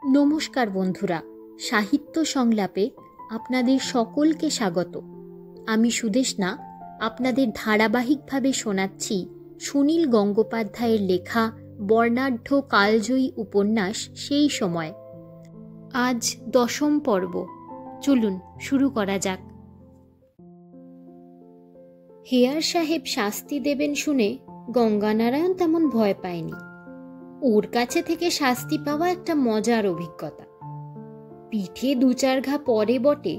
নমস্কার বন্ধুরা, সাহিত্য সংলাপে আপনাদের সকলকে স্বাগত। আমি সুদেষ্ণা আপনাদের ধারাবাহিকভাবে শোনাচ্ছি সুনীল গঙ্গোপাধ্যায়ের লেখা বর্ণাঢ্য কালজয়ী উপন্যাস সেই সময়। আজ 10ম পর্ব। চলুন শুরু করা যাক। হেয়ার সাহেব শাস্তি দেবেন শুনে গঙ্গানারায়ণ তেমন ভয় পায়নি। ওর কাছে থেকে শাস্তি পাওয়া একটা মজার অভিজ্ঞতা। পিঠে 2-4 ঘা পরে বটে,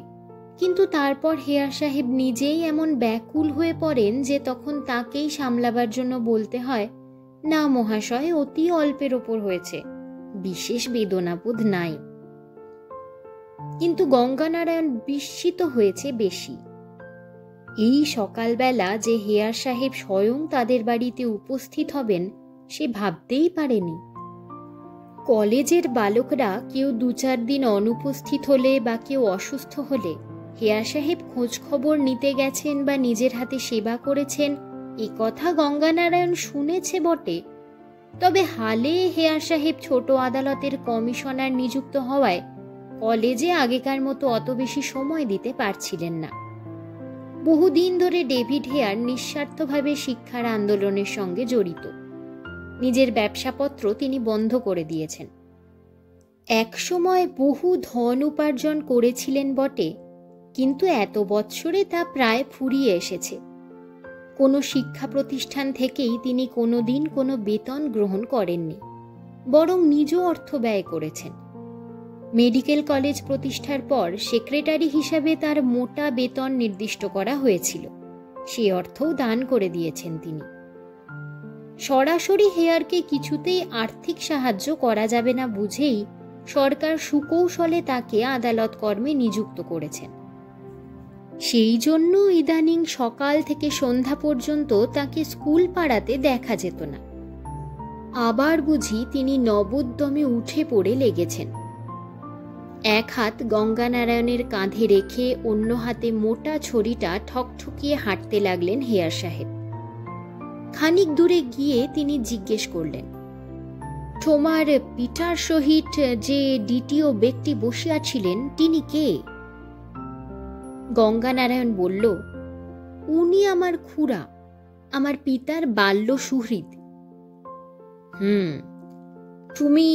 কিন্তু তারপর হেয়ার সাহেব নিজেই এমন ব্যাকুল হয়ে পড়েন যে তখন তাকেই সামলাবার জন্য বলতে হয়, না মহাশয়, অতি অল্পের ওপর হয়েছে, বিশেষ বেদনাবোধ নাই। কিন্তু গঙ্গানারায়ণ বিস্মিত হয়েছে বেশি। এই সকালবেলা যে হেয়ার সাহেব স্বয়ং তাদের বাড়িতে উপস্থিত হবেন সে ভাবতেই পারেনি। কলেজের বালকরা কেউ 2-4 দিন অনুপস্থিত হলে বা কেউ অসুস্থ হলে হেয়ার সাহেব খোঁজ খবর নিতে গেছেন বা নিজের হাতে সেবা করেছেন, এ কথা গঙ্গানারায়ণ শুনেছে বটে। তবে হালে হেয়ার সাহেব ছোট আদালতের কমিশনার নিযুক্ত হওয়ায় কলেজে আগেকার মতো অত বেশি সময় দিতে পারছিলেন না। বহুদিন ধরে ডেভিড হেয়ার নিঃস্বার্থভাবে শিক্ষার আন্দোলনের সঙ্গে জড়িত। নিজের ব্যবসাপত্র তিনি বন্ধ করে দিয়েছেন। একসময় বহু ধন উপার্জন করেছিলেন বটে, কিন্তু এত বৎসরে তা প্রায় ফুরিয়ে এসেছে। কোনো শিক্ষা প্রতিষ্ঠান থেকেই তিনি কোনোদিন কোনো বেতন গ্রহণ করেননি, বরং নিজ অর্থ ব্যয় করেছেন। মেডিকেল কলেজ প্রতিষ্ঠার পর সেক্রেটারি হিসাবে তার মোটা বেতন নির্দিষ্ট করা হয়েছিল, সে অর্থও দান করে দিয়েছেন তিনি। সরাসরি হেয়ারকে কিছুতেই আর্থিক সাহায্য করা যাবে না বুঝেই সরকার সুকৌশলে তাকে আদালত কর্মে নিযুক্ত করেছেন। সেই জন্য ইদানিং সকাল থেকে সন্ধ্যা পর্যন্ত তাকে স্কুল পাড়াতে দেখা যেত না। আবার বুঝি তিনি নবোদ্যমে উঠে পড়ে লেগেছেন। এক হাত গঙ্গানারায়ণের কাঁধে রেখে অন্য হাতে মোটা ছড়িটা ঠকঠকিয়ে হাঁটতে লাগলেন হেয়ার সাহেব। খানিক দূরে গিয়ে তিনি জিজ্ঞেস করলেন, তোমার পিতার সহিত যে দ্বিতীয় ব্যক্তি বসিয়াছিলেন তিনি কে? গঙ্গানারায়ণ বলল, উনি আমার খুড়া, আমার পিতার বাল্য সুহৃদ। তুমি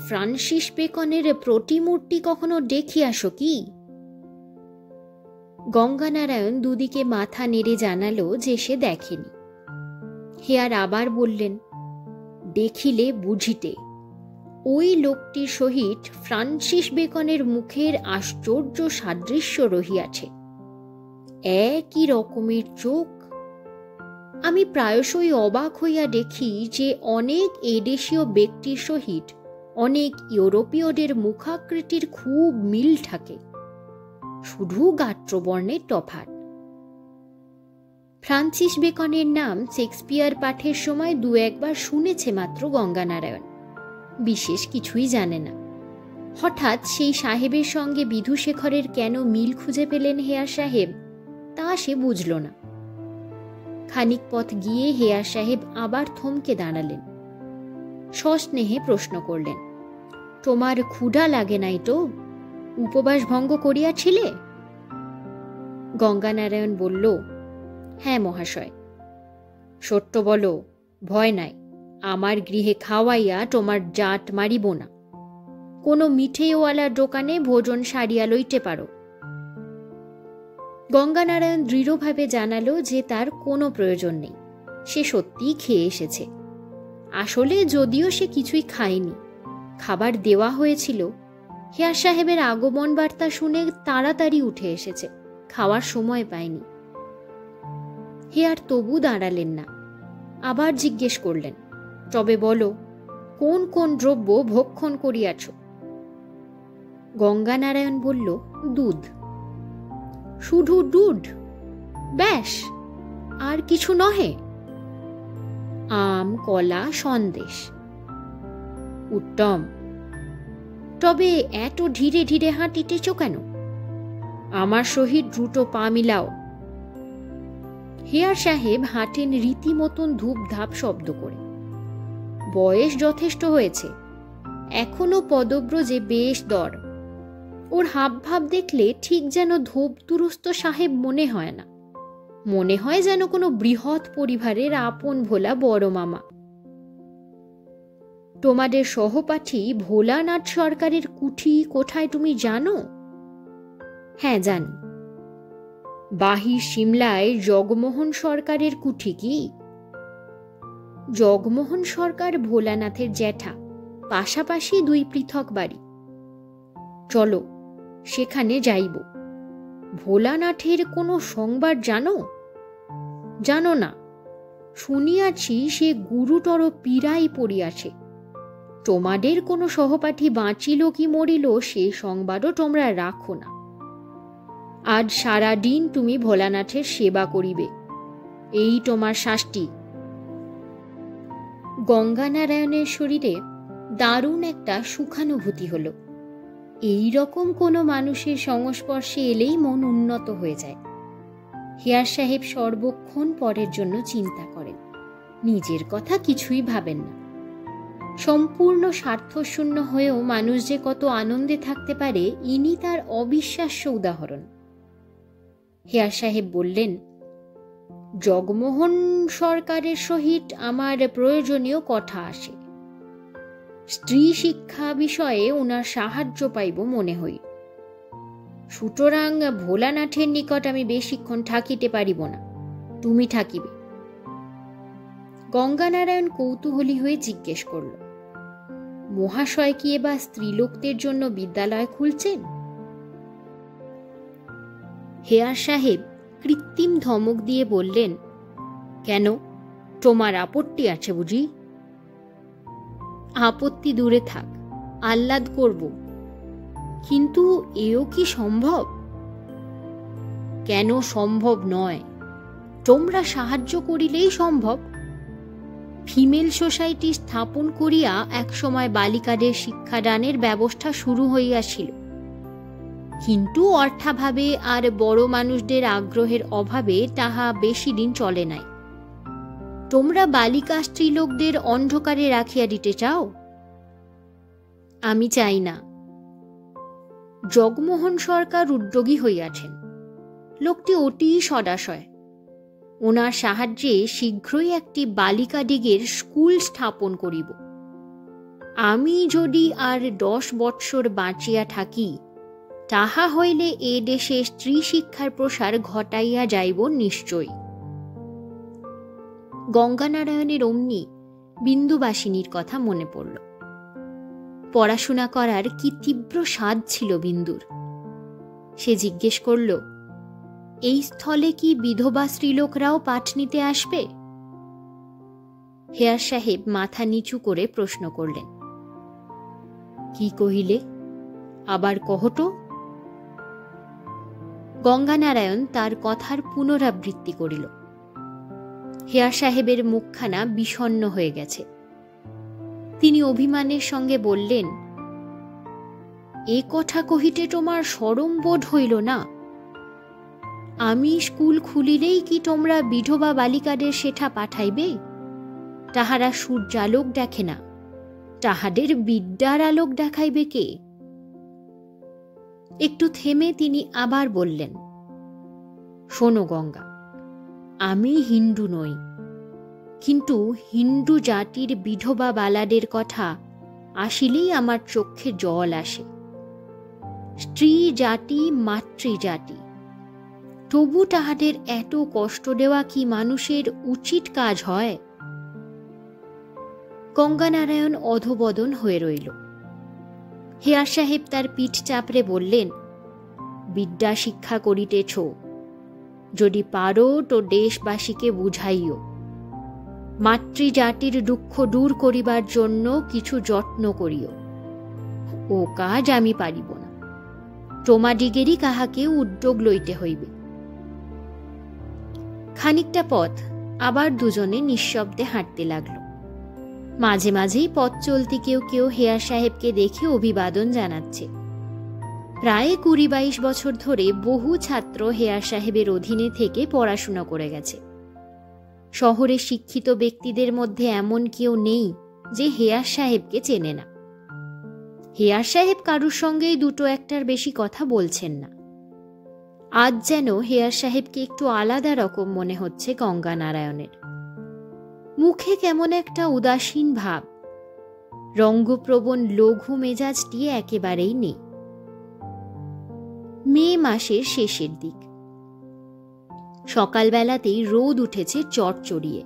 ফ্রান্সিস বেকনের প্রতিমূর্তি কখনো দেখিয়াছো কি? গঙ্গানারায়ণ দুদিকে মাথা নেড়ে জানালো যে সে দেখেনি। হেয়ার আবার বললেন, দেখিলে বুঝিতে, ওই লোকটির সহিত ফ্রান্সিস বেকনের মুখের আশ্চর্য সাদৃশ্য রহিয়াছে। একই রকমের চোখ। আমি প্রায়শই অবাক হইয়া দেখি যে অনেক এদেশীয় ব্যক্তির সহিত অনেক ইউরোপীয়দের মুখাকৃতির খুব মিল থাকে, শুধু গাত্রবর্ণের তফাৎ। ফ্রান্সিস বেকনের নাম শেক্সপিয়ার পাঠের সময় 2-1 বার শুনেছে মাত্র গঙ্গানারায়ণ, বিশেষ কিছুই জানে না। হঠাৎ সেই সাহেবের সঙ্গে বিধুশেখরের কেন মিল খুঁজে পেলেন হেয়ার সাহেব, তা সে বুঝল না। খানিক পথ গিয়ে হেয়ার সাহেব আবার থমকে দাঁড়ালেন। সস্নেহে প্রশ্ন করলেন, তোমার ক্ষুধা লাগে নাই তো? উপবাস ভঙ্গ করিয়াছিলে? গঙ্গানারায়ণ বলল, হ্যাঁ মহাশয়। সত্য বলো, ভয় নাই, আমার গৃহে খাওয়াইয়া তোমার জাত মারিব না। কোনো মিঠেওয়ালার দোকানে ভোজন সারিয়া লইতে পারো। গঙ্গানারায়ণ দৃঢ়ভাবে জানালো যে তার কোনো প্রয়োজন নেই, সে সত্যিই খেয়ে এসেছে। আসলে যদিও সে কিছুই খায়নি, খাবার দেওয়া হয়েছিল। হেয়ার সাহেবের আগমন বার্তা শুনে তাড়াতাড়ি উঠে এসেছে, খাওয়ার সময় পায়নি। হেয়ার তবু দাঁড়ালেন না, আবার জিজ্ঞেস করলেন, তবে বলো, কোন কোন দ্রব্য ভক্ষণ করিয়াছ? গঙ্গানারায়ণ বলল, দুধ। শুধু দুধ? ব্যাস, আর কিছু নহে? আম, কলা, সন্দেশ। উত্তম। তবে এত ধীরে ধীরে হাঁটিতেছ কেন? আমার সহিত দ্রুত পা মিলাও। হেয়ার সাহেব হাঁটেন রীতিমতন ধূপ ধাপ শব্দ করে। বয়স যথেষ্ট হয়েছে, এখনো পদব্রজে বেশ দর। ওর হাব ভাব দেখলে ঠিক যেন ধোপ দুরস্ত সাহেব মনে হয় না, মনে হয় যেন কোনো বৃহৎ পরিবারের আপন ভোলা বড় মামা। তোমাদের সহপাঠী ভোলানাথ সরকারের কুঠি কোথায় তুমি জানো? হ্যাঁ জানি। বাহির সিমলায় জগমোহন সরকারের কুঠি কি? জগমোহন সরকার ভোলানাথের জ্যাঠা, পাশাপাশি দুই পৃথক বাড়ি। চলো সেখানে যাইব। ভোলানাথের কোনো সংবাদ জানো? জানো না? শুনিয়াছি সে গুরুতর পীড়ায় পড়িয়াছে। তোমাদের কোনো সহপাঠী বাঁচিল কি মরিল সে সংবাদও তোমরা রাখো না। আজ সারা দিন তুমি ভোলানাথের সেবা করিবে, এই তোমার শাস্তি। গঙ্গানারায়ণের শরীরে দারুণ একটা সুখানুভূতি হলো। এই রকম কোনো মানুষের সংস্পর্শে এলেই মন উন্নত হয়ে যায়। হেয়ার সাহেব সর্বক্ষণ পরের জন্য চিন্তা করেন, নিজের কথা কিছুই ভাবেন না। সম্পূর্ণ স্বার্থশূন্য হয়েও মানুষ যে কত আনন্দে থাকতে পারে, ইনি তার অবিশ্বাস্য উদাহরণ। হেয়ার সাহেব বললেন, জগমোহন সরকারের সহিত আমার প্রয়োজনীয় কথা আসে। স্ত্রী শিক্ষা বিষয়ে ওনার সাহায্য পাইব মনে হই। সুতরাং ভোলানাথের নিকট আমি বেশিক্ষণ থাকিতে পারিব না, তুমি থাকিবে। গঙ্গানারায়ণ কৌতূহলী হয়ে জিজ্ঞেস করল, মহাশয় কি এবার স্ত্রীলোকদের জন্য বিদ্যালয় খুলছেন? হেয়ার সাহেব কৃত্রিম ধমক দিয়ে বললেন, কেন, তোমার আপত্তি আছে বুঝি? আপত্তি দূরে থাক, আহ্লাদ করব, কিন্তু এও কি সম্ভব? কেন সম্ভব নয়? তোমরা সাহায্য করিলেই সম্ভব। ফিমেল সোসাইটি স্থাপন করিয়া একসময় বালিকাদের শিক্ষাদানের ব্যবস্থা শুরু হইয়াছিল, কিন্তু অর্থাভাবে আর বড় মানুষদের আগ্রহের অভাবে তাহা বেশি দিন চলে নাই। তোমরা বালিকা স্ত্রীলোকদের অন্ধকারে রাখিয়া দিতে চাও? আমি চাই না। জগমোহন সরকার উদ্যোগী হইয়াছেন, লোকটি অতি সদাশয়। ওনার সাহায্যে শীঘ্রই একটি বালিকাদিগের স্কুল স্থাপন করিব। আমি যদি আর 10 বৎসর বাঁচিয়া থাকি, তাহা হইলে এ দেশে স্ত্রী শিক্ষার প্রসার ঘটাইয়া যাইব নিশ্চয়ই। গঙ্গানারায়ণের অমনি বিন্দুবাসিনীর কথা মনে পড়ল। পড়াশোনা করার কি তীব্র স্বাদ ছিল বিন্দুর। সে জিজ্ঞেস করল, এই স্থলে কি বিধবা স্ত্রীলোকরাও পাঠ নিতে আসবে? হেয়ার সাহেব মাথা নিচু করে প্রশ্ন করলেন, কি কহিলে, আবার কহত? গঙ্গানারায়ণ তার কথার পুনরাবৃত্তি করিল। হেয়ার সাহেবের মুখখানা বিষণ্ণ হয়ে গেছে। তিনি অভিমানের সঙ্গে বললেন, এ কথা কহিতে তোমার শরম বোধ হইল না? আমি স্কুল খুলিলেই কি তোমরা বিধবা বালিকাদের সেঠা পাঠাইবে? তাহারা সূর্যালোক দেখে না, তাহাদের বিদ্যার আলোক দেখাইবে কে? একটু থেমে তিনি আবার বললেন, শোনো গঙ্গা, আমি হিন্দু নই, কিন্তু হিন্দু জাতির বিধবা বালাদের কথা আসিলেই আমার চোখে জল আসে। স্ত্রী জাতি মাতৃজাতি, তবু তাহাদের এত কষ্ট দেওয়া কি মানুষের উচিত কাজ হয়? গঙ্গানারায়ণ অধবদন হয়ে রইল। হেয়ার সাহেব তার পিঠ চাপড়ে বললেন, বিদ্যা শিক্ষা করিতেছ, যদি পারো তো দেশবাসীকে বুঝাইও। মাতৃজাতির দুঃখ দূর করিবার জন্য কিছু যত্ন করিও। ও কাজ আমি পারিব না, তোমাদিগেরই কাহাকে উদ্যোগ লইতে হইবে। খানিকটা পথ আবার দুজনে নিঃশব্দে হাঁটতে লাগল। মাঝে মাঝেই পথ চলতি কেউ কেউ হেয়ার সাহেবকে দেখে অভিবাদন জানাচ্ছে। প্রায় 20-22 বছর ধরে বহু ছাত্র হেয়ার সাহেবের অধীনে থেকে পড়াশোনা করে গেছে। শহরে শিক্ষিত ব্যক্তিদের মধ্যে এমন কেউ নেই যে হেয়ার সাহেবকে চেনে না। হেয়ার সাহেব কারুর সঙ্গেই দুটো একটার বেশি কথা বলছেন না। আজ যেন হেয়ার সাহেবকে একটু আলাদা রকম মনে হচ্ছে গঙ্গানারায়ণের। মুখে কেমন একটা উদাসীন ভাব, রঙ্গপ্রবণ লঘু মেজাজটি একেবারেই নেই। মে মাসের শেষের দিক। সকালবেলাতেই রোদ উঠেছে চড়চড়িয়ে।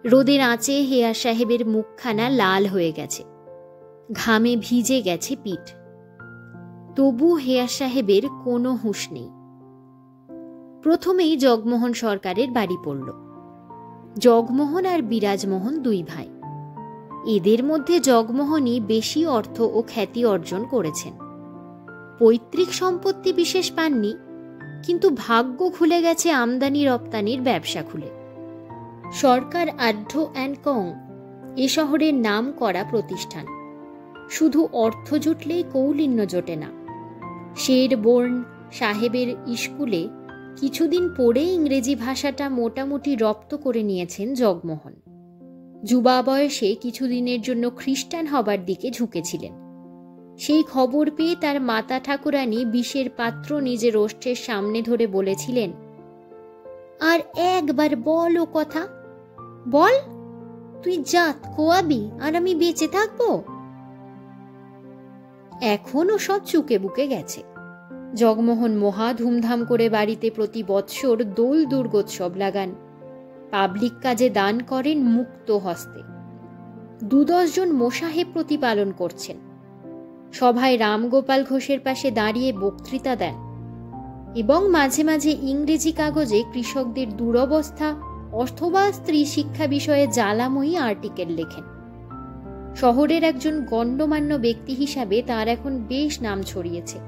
রোদের আঁচে হেয়ার সাহেবের মুখখানা লাল হয়ে গেছে, ঘামে ভিজে গেছে পিঠ। তবু হেয়ার সাহেবের কোনো হুঁশ নেই। প্রথমেই জগমোহন সরকারের বাড়ি পড়ল। জগমোহন আর বিরাজমোহন দুই ভাই। এদের মধ্যে জগমোহনই বেশি অর্থ ও খ্যাতি অর্জন করেছেন। পৈতৃক সম্পত্তি বিশেষ পাননি, কিন্তু ভাগ্য খুলে গেছে আমদানি রপ্তানির ব্যবসা খুলে। সরকার আঢ্য অ্যান্ড কং এ শহরের নাম করা প্রতিষ্ঠান। শুধু অর্থ জুটলেই কৌলিন্য জোটে না। শেরবোর্ন সাহেবের স্কুলে কিছুদিন পরে ইংরেজি ভাষাটা মোটামুটি রপ্ত করে নিয়েছেন জগমোহন। যুবা বয়সে কিছুদিনের জন্য খ্রিস্টান হবার দিকে ঝুঁকেছিলেন। সেই খবর পেয়ে তার মাতা ঠাকুরানী বিষের পাত্র নিজের ওষ্ঠের সামনে ধরে বলেছিলেন, আর একবার বল ও কথা, বল, তুই জাত খোয়াবি আর আমি বেঁচে থাকবো। এখনও সব চুকে বুকে গেছে। জগমোহন মহা ধুমধাম করে বাড়িতে প্রতি বৎসর দোল দুর্গোৎসব লাগান। পাবলিক কাজে দান করেন মুক্ত হস্তে। 2-10 জন মোসাহেব প্রতিপালন করছেন। সভায় রামগোপাল ঘোষের পাশে দাঁড়িয়ে বক্তৃতা দেন এবং মাঝে মাঝে ইংরেজি কাগজে কৃষকদের দুরবস্থা অথবা স্ত্রী শিক্ষা বিষয়ে জ্বালাময়ী আর্টিকেল লেখেন। শহরের একজন গণ্যমান্য ব্যক্তি হিসাবে তার এখন বেশ নাম ছড়িয়েছে।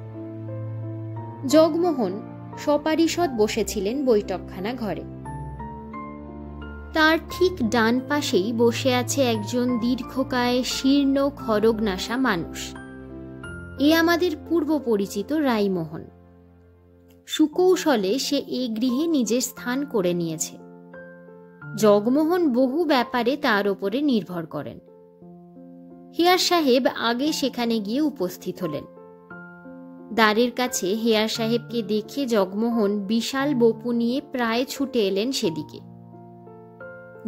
জগমোহন সপারিষদ বসেছিলেন বৈঠকখানা ঘরে। তার ঠিক ডান পাশেই বসে আছে একজন দীর্ঘকায় শীর্ণ খড়গনাশা মানুষ। এ আমাদের পূর্ব পরিচিত রাইমোহন। সুকৌশলে সে এই গৃহে নিজের স্থান করে নিয়েছে। জগমোহন বহু ব্যাপারে তার ওপরে নির্ভর করেন। হেয়ার সাহেব আগে সেখানে গিয়ে উপস্থিত হলেন। দ্বারের কাছে হেয়ার সাহেবকে দেখে জগমোহন বিশাল বপু নিয়ে প্রায় ছুটে এলেন সেদিকে।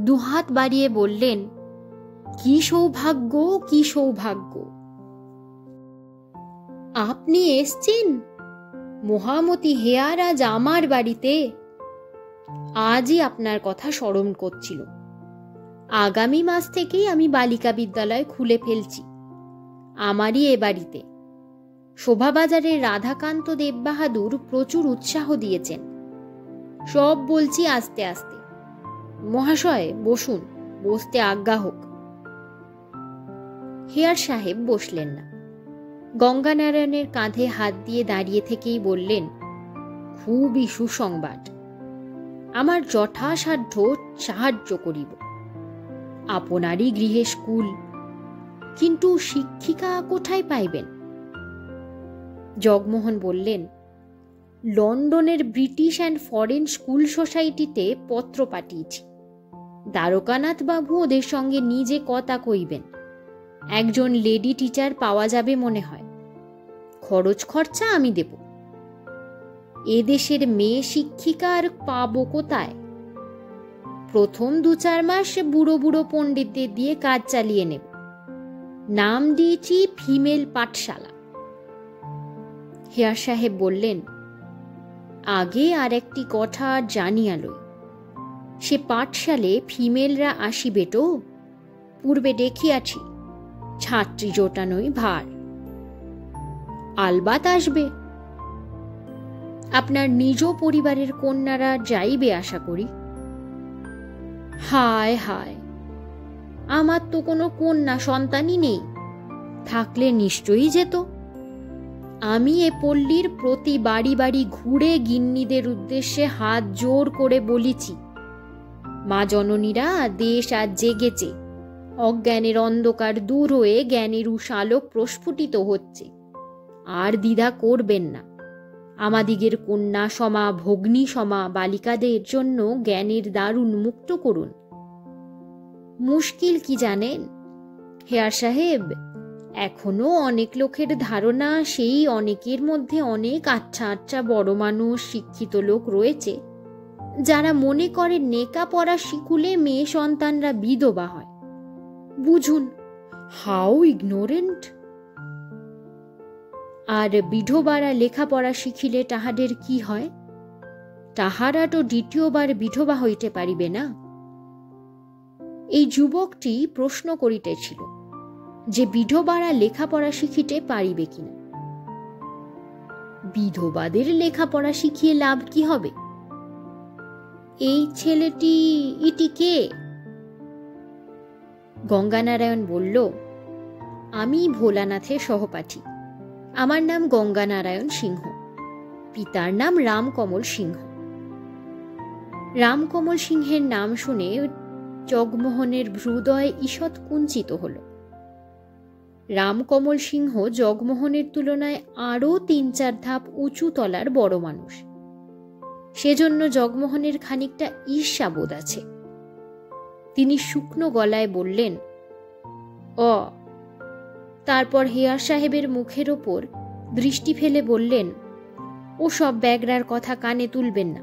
দুহাত বাড়িয়ে বললেন, কি সৌভাগ্য, কি সৌভাগ্য! আপনি এসছেন? মহামতি হেয়ার আজ আমার বাড়িতে। আজই আপনার কথা স্মরণ করছিল। আগামী মাস থেকেই আমি বালিকা বিদ্যালয় খুলে ফেলছি, আমারই এ বাড়িতে। শোভাবাজারের রাধাকান্ত দেববাহাদুর প্রচুর উৎসাহ দিয়েছেন। সব বলছি আস্তে আস্তে। মহাশয় বসুন, বসতে আজ্ঞা হোক। হেয়ার সাহেব বসলেন না। গঙ্গানারায়ণের কাঁধে হাত দিয়ে দাঁড়িয়ে থেকেই বললেন, খুবই সুসংবাদ। আমার যথাসাধ্য সাহায্য করিব। আপনারই গৃহে স্কুল, কিন্তু শিক্ষিকা কোথায় পাইবেন? জগমোহন বললেন, লন্ডনের ব্রিটিশ অ্যান্ড ফরেন স্কুল সোসাইটিতে পত্র পাঠিয়েছি। দ্বারকানাথ বাবু ওদের সঙ্গে নিজে কথা কইবেন। একজন লেডি টিচার পাওয়া যাবে মনে হয়। খরচ খরচা আমি দেব। এদেশের মেয়ে শিক্ষিকা আর পাবো কোথায়? প্রথম 2-4 মাস বুড়ো বুড়ো পণ্ডিতদের দিয়ে কাজ চালিয়ে নেব। নাম দিয়েছি ফিমেল পাঠশালা। হেয়ার সাহেব বললেন, আগে আর একটি কথা জানিয়া লই। সে পাঠশালে ফিমেলরা আসিবে তো? পূর্বে দেখিয়াছি, ছাত্রী জোটানোই ভার। আলবাত আসবে। আপনার নিজ পরিবারের কন্যারা যাইবে আশা করি। হায় হায়, আমার তো কোনো কন্যা সন্তানই নেই। থাকলে নিশ্চয়ই যেত। আমি এ পল্লীর প্রতি বাড়ি বাড়ি ঘুরে গিন্নিদের উদ্দেশ্যে হাত জোর করে বলিছি, মা জননীরা, দেশ আজ জেগেছে। অজ্ঞানের অন্ধকার দূর হয়ে জ্ঞানের উষালোক প্রস্ফুটিত হচ্ছে। আর দ্বিধা করবেন না। আমাদিগের কন্যা সমা ভগ্নী সমা বালিকাদের জন্য জ্ঞানের দ্বার উন্মুক্ত করুন। মুশকিল কি জানেন হেয়ার সাহেব? এখনো অনেক লোকের ধারণা সেই অনেকের মধ্যে অনেক আচ্ছা আচ্ছা বড় মানুষ, শিক্ষিত লোক রয়েছে যারা মনে করে নেকা পড়া শিখুলে মেয়ে সন্তানরা বিধবা হয়। বুঝুন, হাউ ইগনোরেন্ট। আর বিধবারা লেখাপড়া শিখিলে তাহাদের কি হয়? তাহারা তো দ্বিতীয়বার বিধবা হইতে পারিবে না। এই যুবকটি প্রশ্ন করিতেছিল যে বিধবারা লেখাপড়া শিখিতে পারিবে কিনা। বিধবাদের লেখাপড়া শিখিয়ে লাভ কি হবে? এই ছেলেটি ইটি কে? গঙ্গানারায়ণ বলল, আমি ভোলানাথের সহপাঠী। আমার নাম গঙ্গানারায়ণ সিংহ, পিতার নাম রামকমল সিংহ। রামকমল সিংহের নাম শুনে জগমোহনের হৃদয় ঈষৎ কুঞ্চিত হল। রামকমল সিংহ জগমোহনের তুলনায় আরও ৩-৪ ধাপ উঁচু তলার বড় মানুষ, সেজন্য জগমোহনের খানিকটা ঈর্ষাবোধ আছে। তিনি শুকনো গলায় বললেন, অ। তারপর হেয়ার সাহেবের মুখের ওপর দৃষ্টি ফেলে বললেন, ও সব ব্যাগরার কথা কানে তুলবেন না।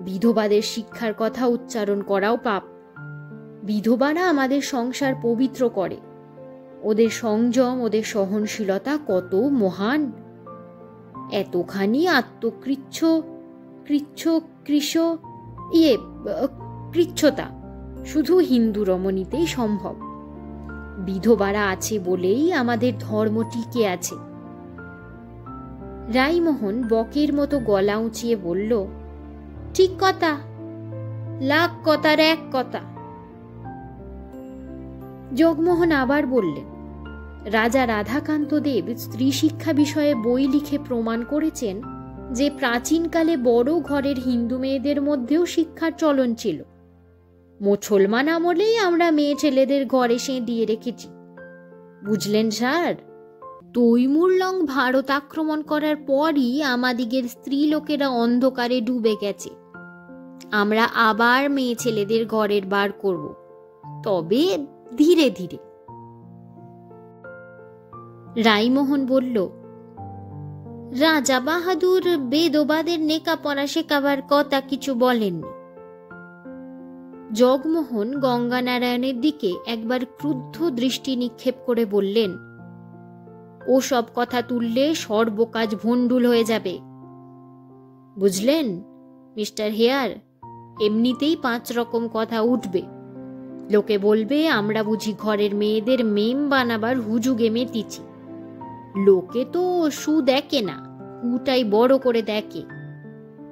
বিধবাদের শিক্ষার কথা উচ্চারণ করাও পাপ। বিধবারা আমাদের সংসার পবিত্র করে। ওদের সংযম, ওদের সহনশীলতা কত মহান! এতখানি কৃচ্ছতা শুধু হিন্দু রমণীতেই সম্ভব। বিধবারা আছে বলেই আমাদের ধর্ম টিকে আছে। রাইমোহন বকের মতো গলা উঁচিয়ে বলল, ঠিক কথা, লাখ কথার এক কথা। জগমোহন আবার বললেন, রাজা রাধাকান্ত দেব স্ত্রী শিক্ষা বিষয়ে বই লিখে প্রমাণ করেছেন যে প্রাচীনকালে বড় ঘরের হিন্দু মেয়েদের মধ্যেও শিক্ষার চলন ছিল। মুসলমান আমলেই আমরা মেয়ে ছেলেদের ঘরে দিয়ে রেখেছি। বুঝলেন স্যার, তৈমুরলং ভারত আক্রমণ করার পরই আমাদিগের স্ত্রী লোকেরা অন্ধকারে ডুবে গেছে। আমরা আবার মেয়ে ছেলেদের ঘরের বার করব, তবে ধীরে ধীরে। রাইমোহন বলল, রাজা বাহাদুর বেদবাদের নেকা পড়া শেখাবার কথা কিছু বলেননি। জগমোহন গঙ্গানারায়ণের দিকে একবার ক্রুদ্ধ দৃষ্টি নিক্ষেপ করে বললেন, ও সব কথা তুললে সর্বকাজ ভণ্ডুল হয়ে যাবে। বুঝলেন মিস্টার হেয়ার, এমনিতেই ৫ রকম কথা উঠবে। লোকে বলবে আমরা বুঝি ঘরের মেয়েদের মেম বানাবার হুজুগে মেতেছি। লোকে তো সু দেখে না, হুটাই বড় করে দেখে।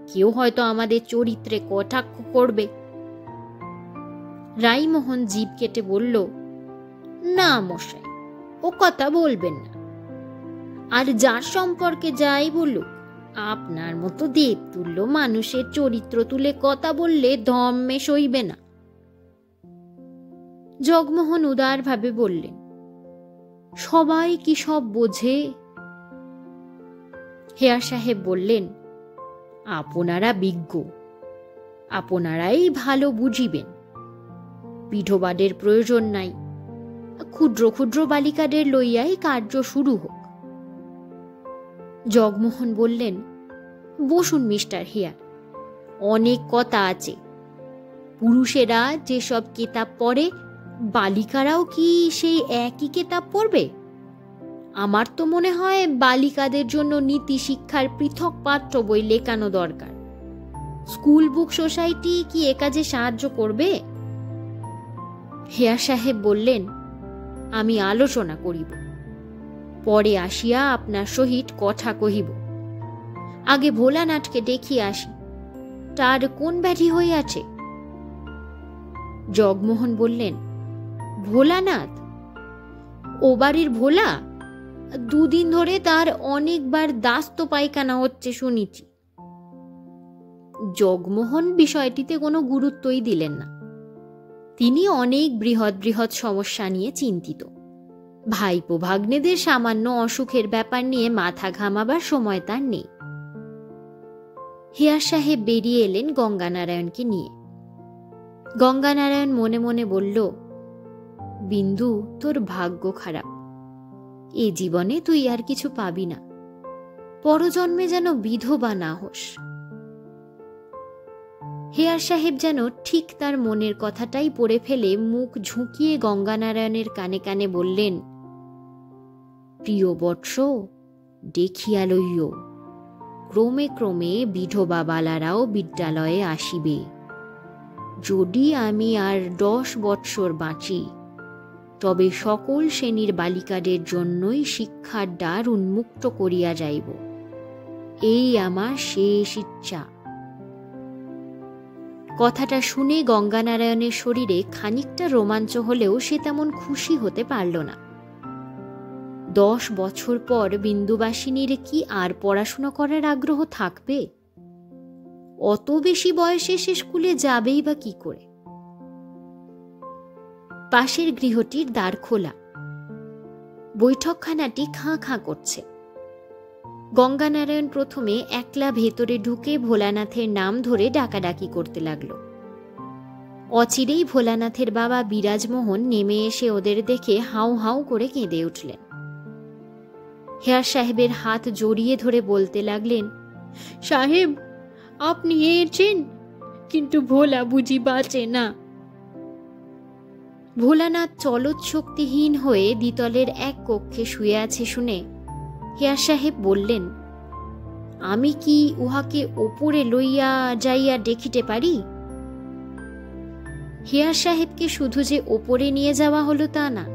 কেউ হয়তো আমাদের চরিত্রে কটাক্ষ করবে। রাইমোহন জিভ কেটে বলল, না মশাই, ও কথা বলবেন না। আর যার সম্পর্কে যাই বলুক, আপনার মতো দেবতুল্য মানুষের চরিত্র তুলে কথা বললে ধম্মে সইবে না। জগমোহন উদারভাবে বললেন, সবাই কি সব বোঝে? হেয়ার সাহেব বললেন, আপনারা বিজ্ঞ, আপনারাই ভালো বুঝিবেন। বিধবাদের প্রয়োজন নাই, ক্ষুদ্র ক্ষুদ্র বালিকাদের লইয়াই কার্য শুরু হোক। জগমোহন বললেন, বসুন মিস্টার হেয়ার, অনেক কথা আছে। পুরুষেরা যেসব কেতাব পড়ে, বালিকারাও কি সেই একই কেতাব পড়বে? আমার তো মনে হয় বালিকাদের জন্য নীতি শিক্ষার পৃথক পাঠ্য বই লেখানো দরকার। স্কুল বুক সোসাইটি কি এ কাজে সাহায্য করবে? হেয়ার সাহেব বললেন, আমি আলোচনা করিব, পরে আসিয়া আপনার সহিত কথা কহিব। আগে ভোলানাথকে দেখিয়ে আসি, তার কোন ব্যাধি হইয়াছে। জগমোহন বললেন, ভোলানাথ? ও বাড়ির ভোলা? 2 দিন ধরে তার অনেকবার দাস্ত পায়খানা হচ্ছে শুনেছি। জগমোহন বিষয়টিতে কোনো গুরুত্বই দিলেন না। তিনি অনেক বৃহৎ বৃহৎ সমস্যা নিয়ে চিন্তিত। ভাইপো ভাগ্নেদের সামান্য অসুখের ব্যাপার নিয়ে মাথা ঘামাবার সময় তার নেই। হেয়ার সাহেব বেরিয়ে এলেন গঙ্গানারায়ণকে নিয়ে। গঙ্গানারায়ণ মনে মনে বলল, বিন্দু, তোর ভাগ্য খারাপ। এ জীবনে তুই আর কিছু পাবি না, পরজন্মে যেন বিধবা না হোস। হেয়ার সাহেব যেন ঠিক তার মনের কথাটাই পড়ে ফেলে মুখ ঝুঁকিয়ে গঙ্গানারায়ণের কানে কানে বললেন, প্রিয় বৎস, দেখিয়া লইও, ক্রমে ক্রমে বিধবা বালারাও বিদ্যালয়ে আসিবে। যদি আমি আর 10 বৎসর বাঁচি, তবে সকল শ্রেণীর বালিকাদের জন্যই শিক্ষার দ্বার উন্মুক্ত করিয়া যাইব। এই আমার শেষ ইচ্ছা। কথাটা শুনে গঙ্গানারায়ণের শরীরে খানিকটা রোমাঞ্চ হলেও সে তেমন খুশি হতে পারল না। 10 বছর পর বিন্দুবাসিনীর কি আর পড়াশুনো করার আগ্রহ থাকবে? অত বেশি বয়সে সে স্কুলে যাবেই বা কি করে? পাশের গৃহটির দ্বার খোলা, বৈঠকখানাটি খাঁ খাঁ করছে। গঙ্গানারায়ণ প্রথমে একলা ভেতরে ঢুকে ভোলানাথের নাম ধরে ডাকাডাকি করতে লাগল। অচিরেই ভোলানাথের বাবা বিরাজমোহন নেমে এসে ওদের দেখে হাউ হাউ করে কেঁদে উঠলেন। হেয়ার সাহেবের হাত জড়িয়ে ধরে বলতে লাগলেন, সাহেব, আপনি এসেছেন, কিন্তু ভোলা বুঝি বাঁচে না। ভোলানাথ চলৎ শক্তিহীন হয়ে দ্বিতলের এক কক্ষে শুয়ে আছে শুনে হেয়ার সাহেব বললেন, আমি কি উহাকে ওপরে লইয়া যাইয়া দেখিতে পারি? হেয়ার সাহেবকে শুধু যে ওপরে নিয়ে যাওয়া হলো তা না,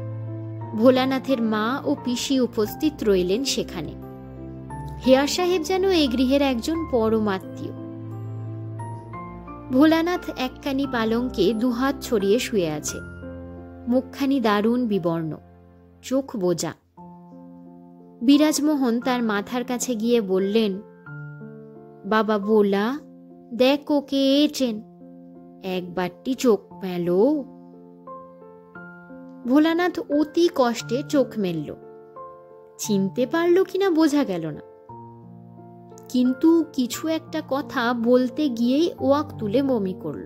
ভোলানাথের মা ও পিসি উপস্থিত রইলেন সেখানে। হেয়ার সাহেব যেন এই গৃহের একজন পরমাত্মীয়। ভোলানাথ একখানি পালঙ্কে দুহাত ছড়িয়ে শুয়ে আছে, মুখখানি দারুণ বিবর্ণ, চোখ বোজা। বিরাজমোহন তার মাথার কাছে গিয়ে বললেন, বাবা ভোলা, দেখ ওকে এছেন, একবারটি চোখ মেলো। ভোলানাথ অতি কষ্টে চোখ মেলল। চিনতে পারল কিনা বোঝা গেল না, কিন্তু কিছু একটা কথা বলতে গিয়েই ওয়াক তুলে বমি করল।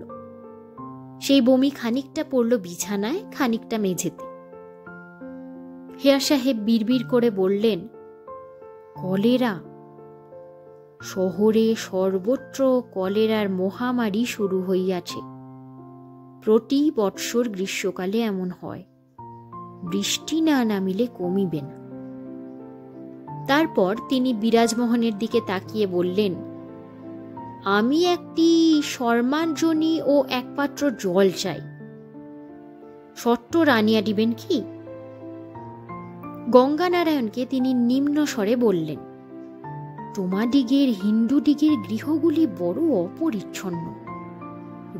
সেই বমি খানিকটা পড়ল বিছানায়, খানিকটা মেঝেতে। হেয়ার সাহেব বিড়বিড় করে বললেন, কলেরা। শহরে সর্বত্র কলেরার মহামারী শুরু হইয়াছে। প্রতি বৎসর গ্রীষ্মকালে এমন হয়, বৃষ্টি না নামিলে কমিবে না। তারপর তিনি বিরাজমোহনের দিকে তাকিয়ে বললেন, আমি একটি শর্মাঞ্জনী ও এক পাত্র জল চাই, সট্ট আনিয়া দিবেন কি? গঙ্গানারায়ণকে তিনি নিম্ন স্বরে বললেন, তোমাদিগের হিন্দুদিগের গৃহগুলি বড় অপরিচ্ছন্ন।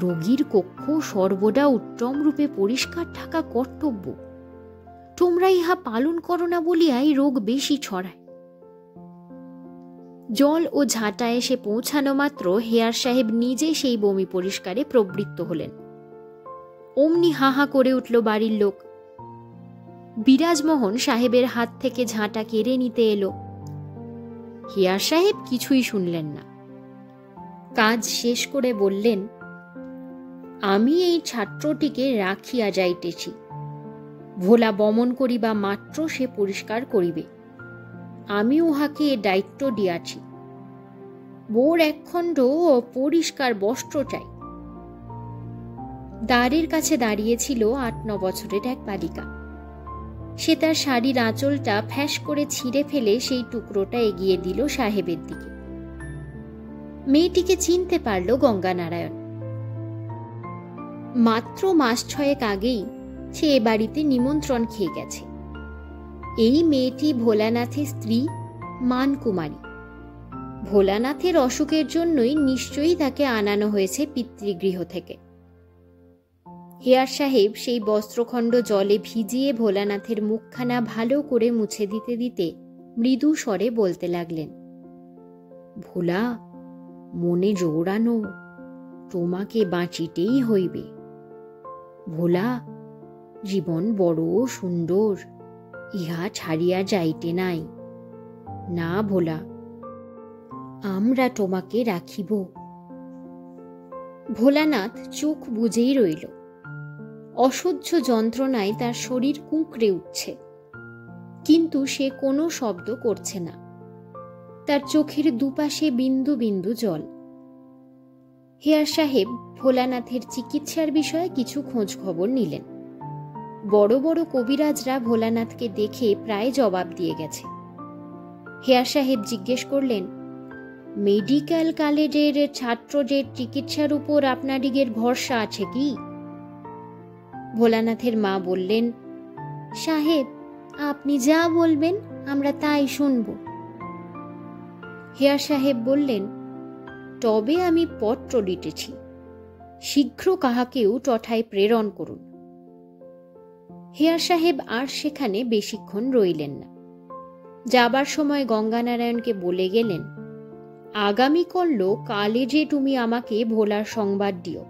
রোগীর কক্ষ সর্বদা উত্তম রূপে পরিষ্কার থাকা কর্তব্য। তোমরা ইহা পালন করো না বলিয়াই রোগ বেশি ছড়ায়। জল ও ঝাঁটা এসে পৌঁছানো মাত্র হেয়ার সাহেব নিজে সেই বমি পরিষ্কারে প্রবৃত্ত হলেন। অমনি হাহা করে উঠল বাড়ির লোক। বিরাজমোহন সাহেবের হাত থেকে ঝাঁটা কেড়ে নিতে এলো। হেয়ার সাহেব কিছুই শুনলেন না। কাজ শেষ করে বললেন, আমি এই ছাত্রটিকে রাখিয়া যাইতেছি। ভোলা বমন করিবা মাত্র সে পরিষ্কার করিবে। আমি উহাকে এ দায়িত্ব দিয়াছি। বোর একখণ্ড পরিষ্কার বস্ত্র চাই। দ্বারের কাছে দাঁড়িয়েছিল 8-9 বছরের এক বালিকা। সে তার শাড়ির আঁচলটা ফ্যাস করে ছিঁড়ে ফেলে সেই টুকরোটা এগিয়ে দিল সাহেবের দিকে। মেয়েটিকে চিনতে পারল গঙ্গানারায়ণ। মাত্র মাস 6 আগেই সে এ বাড়িতে নিমন্ত্রণ খেয়ে গেছে। এই মেয়েটি ভোলানাথের স্ত্রী মানকুমারী। ভোলানাথের অসুখের জন্যই নিশ্চয়ই তাকে আনানো হয়েছে পিতৃগৃহ থেকে। হেয়ার সাহেব সেই বস্ত্রখণ্ড জলে ভিজিয়ে ভোলানাথের মুখখানা ভালো করে মুছে দিতে দিতে মৃদু স্বরে বলতে লাগলেন, ভোলা, মনে জোরানো, তোমাকে বাঁচিতেই হইবে। ভোলা, জীবন বড় সুন্দর, ইহা ছাড়িয়া যাইতে নাই। না ভোলা, আমরা তোমাকে রাখিব। ভোলানাথ চোখ বুজেই রইল। অসহ্য যন্ত্রণায় তার শরীর কুঁকড়ে উঠছে। কিন্তু সে কোনো শব্দ করছে না। তার চোখের দুপাশে বিন্দু বিন্দু জল। হেয়ার সাহেব ভোলানাথের চিকিৎসার বিষয়ে কিছু খোঁজ খবর নিলেন। বড় বড় কবিরাজরা ভোলানাথকে দেখে প্রায় জবাব দিয়ে গেছে। হেয়ার সাহেব জিজ্ঞেস করলেন, মেডিকেল কলেজের ছাত্রদের চিকিৎসার উপর আপনাদিগের ভরসা আছে কি? ভোলানাথের মা বললেন, সাহেব, আপনি যা বলবেন আমরা তাই শুনব। হেয়ার সাহেব বললেন, তবে আমি পত্র লিখেছি, শীঘ্র কাহাকেও তথায় প্রেরণ করুন। হেয়ার সাহেব আর সেখানে বেশিক্ষণ রইলেন না। যাবার সময় গঙ্গানারায়ণকে বলে গেলেন, আগামী করল কালে যে তুমি আমাকে ভোলার সংবাদ দিও।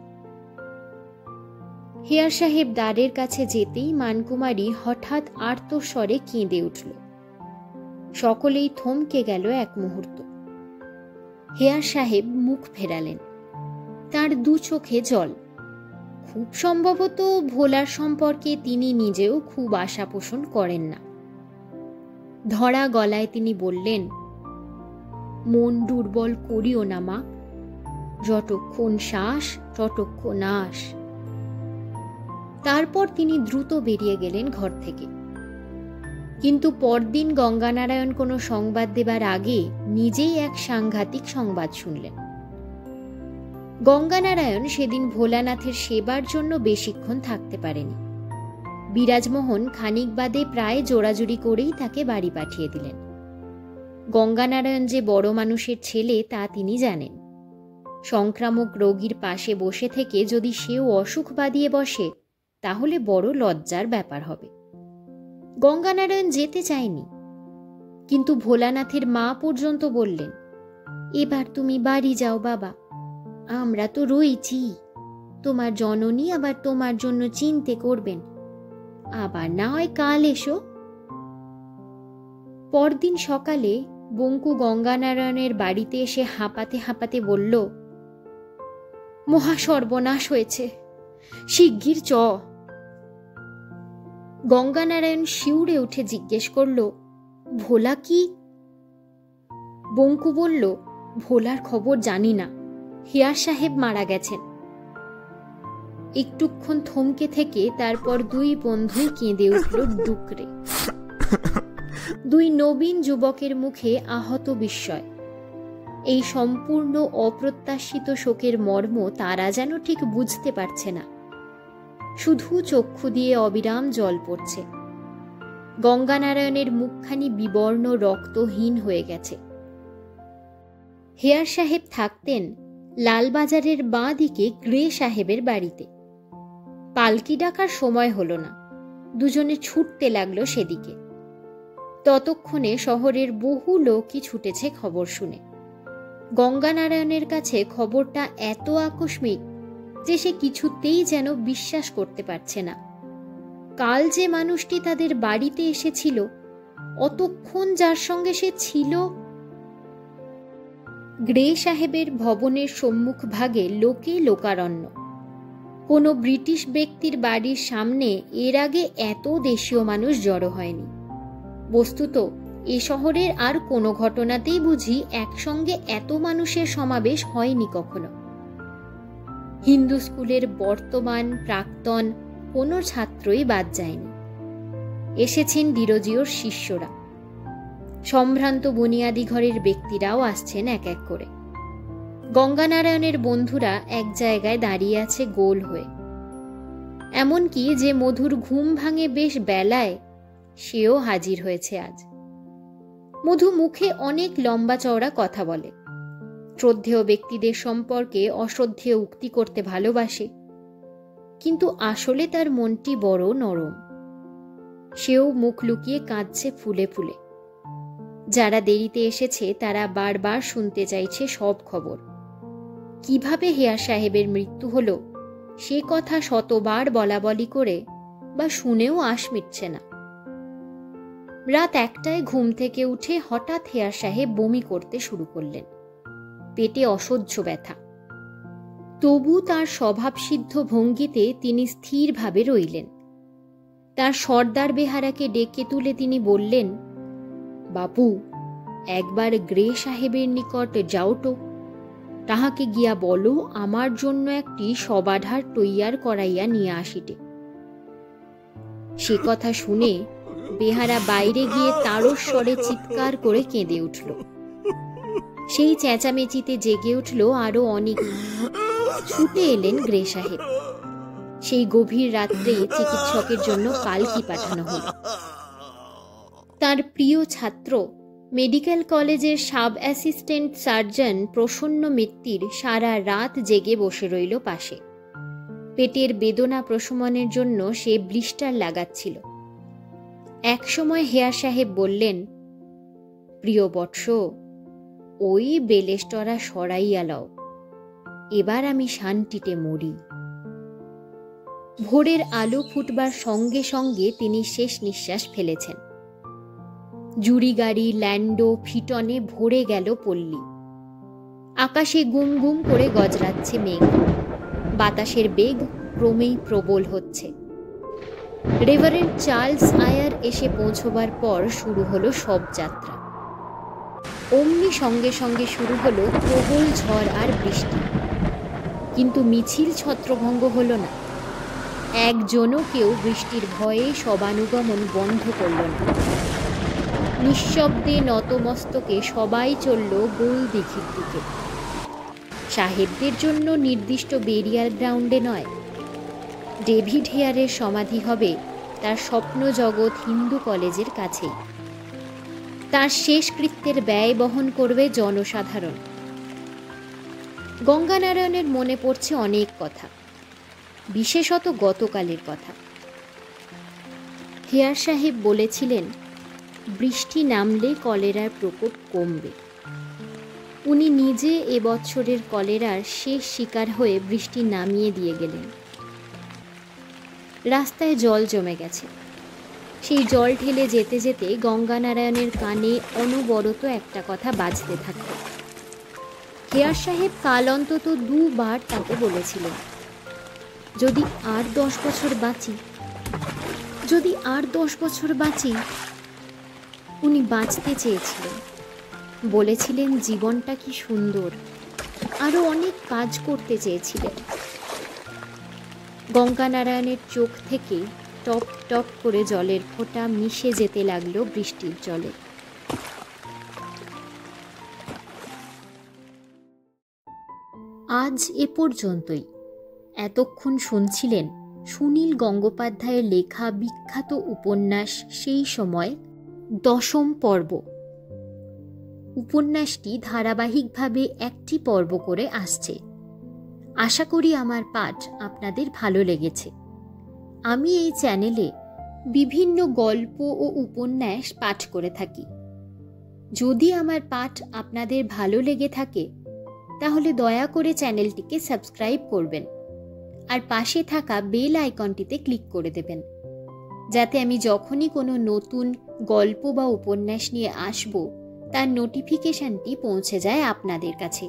হেয়ার সাহেব দ্বারের কাছে যেতেই মানকুমারী হঠাৎ আর্তস্বরে কেঁদে উঠল। সকলেই থমকে গেল এক মুহূর্ত। হেয়ার সাহেব মুখ ফেরালেন। তার দু চোখে জল। খুব সম্ভবত ভোলার সম্পর্কে তিনি নিজেও খুব আশা পোষণ করেন না। ধরা গলায় তিনি বললেন, মন দুর্বল করিও না মা, যতক্ষণ শ্বাস ততক্ষণ আশ। তারপর তিনি দ্রুত বেরিয়ে গেলেন ঘর থেকে। কিন্তু পরদিন গঙ্গানারায়ণ কোনো সংবাদ দেবার আগে নিজেই এক সাংঘাতিক সংবাদ শুনলেন। গঙ্গানারায়ণ সেদিন ভোলানাথের সেবার জন্য বেশিক্ষণ থাকতে পারেনি। বিরাজমোহন খানিক বাদে প্রায় জোড়াজুড়ি করেই তাকে বাড়ি পাঠিয়ে দিলেন। গঙ্গানারায়ণ যে বড় মানুষের ছেলে তা তিনি জানেন। সংক্রামক রোগীর পাশে বসে থেকে যদি সেও অসুখ বাঁধিয়ে বসে, তাহলে বড় লজ্জার ব্যাপার হবে। গঙ্গানারায়ণ যেতে চায়নি, কিন্তু ভোলানাথের মা পর্যন্ত বললেন, এবার তুমি বাড়ি যাও বাবা, আমরা তো রয়েছি, তোমার জননী আবার তোমার জন্য চিন্তে করবেন, আবার না হয় কাল এসো। পরদিন সকালে বঙ্কু গঙ্গানারায়ণের বাড়িতে এসে হাঁপাতে হাঁপাতে বলল, মহা সর্বনাশ হয়েছে, শিগগির চ। গঙ্গানারায়ণ শিউরে উঠে জিজ্ঞেস করল, ভোলা কি? বঙ্কু বলল, ভোলার খবর জানি না, হেয়ার সাহেব মারা গেছেন। একটুক্ষণ থমকে থেকে তারপর দুই বন্ধুই কেঁদে উঠল ডুকরে। দুই নবীন যুবকের মুখে আহত বিস্ময়। এই সম্পূর্ণ অপ্রত্যাশিত শোকের মর্ম তারা যেন ঠিক বুঝতে পারছে না। শুধু চক্ষু দিয়ে অবিরাম জল পড়ছে। গঙ্গানারায়ণের মুখখানি বিবর্ণ রক্তহীন হয়ে গেছে। হেয়ার সাহেব থাকতেন লালবাজারের বাঁ দিকে গ্রে সাহেবের বাড়িতে। পালকি ডাকার সময় হলো না, দুজনে ছুটতে লাগলো সেদিকে। ততক্ষণে শহরের বহু লোকই ছুটেছে খবর শুনে। গঙ্গানারায়ণের কাছে খবরটা এত আকস্মিক যে সে কিছুতেই যেন বিশ্বাস করতে পারছে না। কাল যে মানুষটি তাদের বাড়িতে এসেছিল, অতক্ষণ যার সঙ্গে সে ছিল। গ্রে সাহেবের ভবনের সম্মুখ ভাগে লোকে লোকারণ্য। কোনো ব্রিটিশ ব্যক্তির বাড়ির সামনে এর আগে এত দেশীয় মানুষ জড়ো হয়নি। বস্তুত এ শহরের আর কোনো ঘটনাতেই বুঝি একসঙ্গে এত মানুষের সমাবেশ হয়নি কখনো। হিন্দু স্কুলের বর্তমান প্রাক্তন কোনো ছাত্রই বাদ যায়নি। এসেছেন ডিরোজিওর শিষ্যরা, সম্ভ্রান্ত বুনিয়াদি ঘরের ব্যক্তিরাও আসছেন এক এক করে। গঙ্গানারায়ণের বন্ধুরা এক জায়গায় দাঁড়িয়ে আছে গোল হয়ে। এমনকি যে মধুর ঘুম ভাঙে বেশ বেলায়, সেও হাজির হয়েছে আজ। মধু মুখে অনেক লম্বা চওড়া কথা বলে, শ্রদ্ধেয় ব্যক্তিদের সম্পর্কে অশ্রদ্ধেয় উক্তি করতে ভালোবাসে, কিন্তু আসলে তার মনটি বড় নরম। সেও মুখ লুকিয়ে কাঁদছে ফুলে ফুলে। যারা দেরিতে এসেছে তারা বারবার শুনতে চাইছে সব খবর। কিভাবে হেয়ার সাহেবের মৃত্যু হলো সে কথা শতবার বলা বলি করে বা শুনেও আশ মিটছে না। রাত 1টায় ঘুম থেকে উঠে হঠাৎ হেয়ার সাহেব বমি করতে শুরু করলেন। পেটে অসহ্য ব্যথা। তবু তার স্বভাবসিদ্ধ ভঙ্গিতে তিনি স্থিরভাবে রইলেন। তার সর্দার বেহারাকে ডেকে তুলে তিনি বললেন, বাপু, একবার গ্রে সাহেবের নিকট যাও তো, তাহাকে গিয়া বলো আমার জন্য একটি সবাধার তৈয়ার করাইয়া নিয়ে আসিতে। সে কথা শুনে বেহারা বাইরে গিয়ে তারস্বরে চিৎকার করে কেঁদে উঠল। সেই চেঁচামেচিতে জেগে উঠল আরো অনেক। ছুটে এলেন গ্রে সাহেব। সেই গভীর রাত্রে চিকিৎসকের জন্য পালকি পাঠানো হল। তার প্রিয় ছাত্র মেডিকেল কলেজের সাব অ্যাসিস্ট্যান্ট সার্জন প্রসন্ন মিত্তির সারা রাত জেগে বসে রইল পাশে। পেটের বেদনা প্রশমনের জন্য সে ব্লিস্টার লাগাচ্ছিল। একসময় হেয়ার সাহেব বললেন, প্রিয় বৎস, ওই বেলেস্টরা সরাইয়া লও, এবার আমি শান্তিতে মরি। ভোরের আলো ফুটবার সঙ্গে সঙ্গে তিনি শেষ নিঃশ্বাস ফেলেছেন। জুড়ি গাড়ি, ল্যান্ডো, ফিটনে ভরে গেল পল্লী। আকাশে গুম গুম করে গজরাচ্ছে মেঘ। বাতাসের বেগ ক্রমেই প্রবল হচ্ছে। রেভারেন্ড চার্লস আয়ার এসে পৌঁছবার পর শুরু হলো শবযাত্রা। অমনি সঙ্গে সঙ্গে শুরু হলো প্রবল ঝড় আর বৃষ্টি। কিন্তু মিছিল ছত্রভঙ্গ হল না। একজনও কেউ বৃষ্টির ভয়ে সবানুগমন বন্ধ করল না। নিঃশব্দে নতমস্তকে সবাই চলল গোল দিঘির দিকে। সাহেবদের জন্য নির্দিষ্ট বেরিয়াল গ্রাউন্ডে নয়, ডেভিড হেয়ারের সমাধি হবে তার স্বপ্ন জগৎ হিন্দু কলেজের কাছেই। তার শেষকৃত্যের ব্যয় বহন করবে জনসাধারণ। গঙ্গানারায়ণের মনে পড়ছে অনেক কথা, বিশেষত গতকালের কথা। হেয়ার সাহেব বলেছিলেন, বৃষ্টি নামলে কলেরার প্রকোপ কমবে। উনি নিজে এবছরের কলেরার শেষ শিকার হয়ে বৃষ্টি নামিয়ে দিয়ে গেলেন। রাস্তায় জল জমে গেছে। সেই জল ঠেলে যেতে যেতে গঙ্গানারায়ণের কানে অনবরত একটা কথা বাজতে থাকত। হেয়ার সাহেব কাল অন্তত 2 বার তাকে বলেছিলেন, যদি আর 10 বছর বাঁচি, যদি আর 10 বছর বাঁচি। উনি বাঁচতে চেয়েছিলেন, বলেছিলেন জীবনটা কি সুন্দর, আরো অনেক কাজ করতে চেয়েছিলেন। গঙ্গানারায়ণের চোখ থেকে টপ টপ করে জলের ফোঁটা মিশে যেতে লাগলো বৃষ্টির জলে। আজ এ পর্যন্তই। এতক্ষণ শুনছিলেন সুনীল গঙ্গোপাধ্যায়ের লেখা বিখ্যাত উপন্যাস সেই সময় 10ম পর্ব। উপন্যাসটি ধারাবাহিকভাবে একটি পর্ব করে আসছে। আশা করি আমার পাঠ আপনাদের ভালো লেগেছে। আমি এই চ্যানেলে বিভিন্ন গল্প ও উপন্যাস পাঠ করে থাকি। যদি আমার পাঠ আপনাদের ভালো লেগে থাকে তাহলে দয়া করে চ্যানেলটিকে সাবস্ক্রাইব করবেন আর পাশে থাকা বেল আইকনটিতে ক্লিক করে দেবেন, যাতে আমি যখনই কোনো নতুন গল্প বা উপন্যাস নিয়ে আসব তার নোটিফিকেশনটি পৌঁছে যায় আপনাদের কাছে।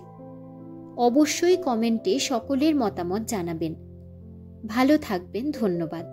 অবশ্যই কমেন্টে সকলের মতামত জানাবেন। ভালো থাকবেন। ধন্যবাদ।